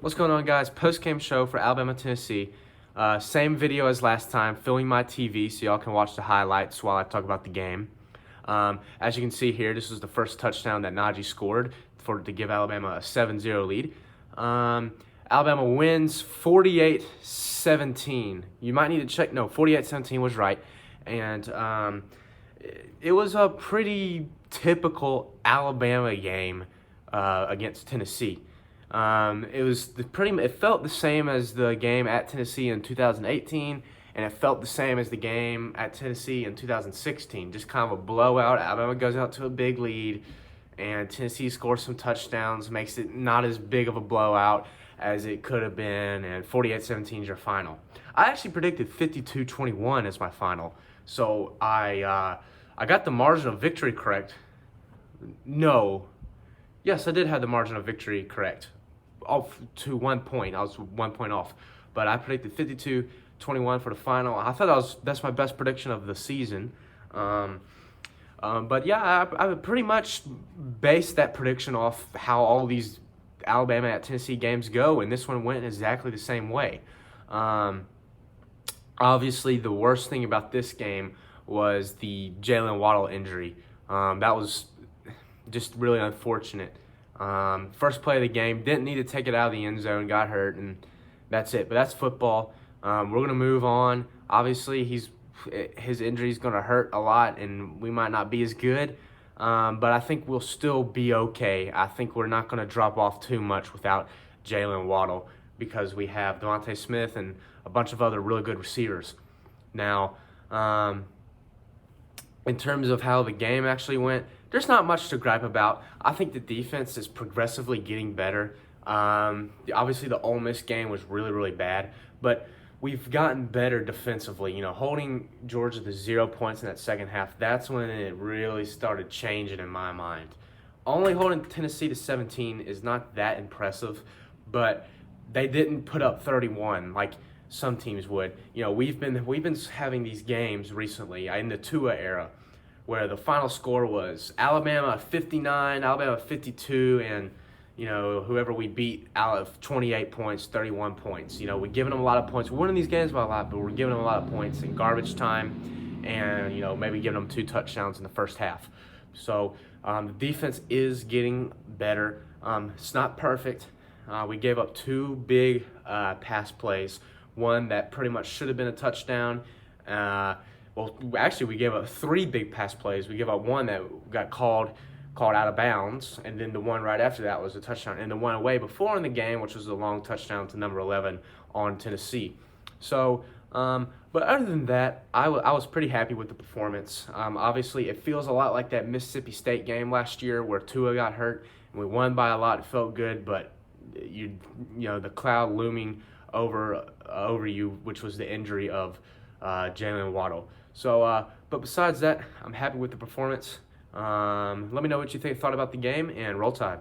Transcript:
What's going on, guys? Post-game show for Alabama, Tennessee. Same video as last time, filling my TV so y'all can watch the highlights while I talk about the game. As you can see here, this was the first touchdown that Najee scored to give Alabama a 7-0 lead. Alabama wins 48-17. You might need to check. No, 48-17 was right. And it was a pretty typical Alabama game against Tennessee. It felt the same as the game at Tennessee in 2018, and it felt the same as the game at Tennessee in 2016. Just kind of a blowout. Alabama goes out to a big lead, and Tennessee scores some touchdowns, makes it not as big of a blowout as it could have been, and 48-17 is your final. I actually predicted 52-21 as my final, so I got the margin of victory correct. No. Yes, I did have the margin of victory correct. Off to 1 point. I was 1 point off. But I predicted 52-21 for the final. I thought that's my best prediction of the season. But yeah, I pretty much based that prediction off how all these Alabama at Tennessee games go, and this one went exactly the same way. Obviously, the worst thing about this game was the Jalen Waddle injury. That was just really unfortunate. First play of the game, didn't need to take it out of the end zone, got hurt, and that's it. But that's football. We're going to move on. Obviously, his injury is going to hurt a lot, and we might not be as good. But I think we'll still be okay. I think we're not going to drop off too much without Jalen Waddle because we have Devontae Smith and a bunch of other really good receivers. Now, in terms of how the game actually went, there's not much to gripe about. I think the defense is progressively getting better. Obviously, the Ole Miss game was really, really bad, but we've gotten better defensively. You know, holding Georgia to 0 points in that second half, that's when it really started changing in my mind. Only holding Tennessee to 17 is not that impressive, but they didn't put up 31 like some teams would. You know, we've been having these games recently in the Tua era where the final score was Alabama 59, Alabama 52, and you know, whoever we beat out of 28 points, 31 points. You know, we're giving them a lot of points. We're winning these games by a lot, but we're giving them a lot of points in garbage time and, you know, maybe giving them 2 touchdowns in the first half. So the defense is getting better. It's not perfect. We gave up 2 big pass plays, one that pretty much should have been a touchdown. Well, actually, we gave up 3 big pass plays. We gave up one that got called out of bounds, and then the one right after that was a touchdown, and the one away before in the game, which was a long touchdown to number 11 on Tennessee. So, but other than that, I was pretty happy with the performance. Obviously, it feels a lot like that Mississippi State game last year where Tua got hurt, and we won by a lot. It felt good, but you know the cloud looming over you, which was the injury of Jalen Waddle. So, but besides that, I'm happy with the performance. Let me know what you thought about the game, and roll tide.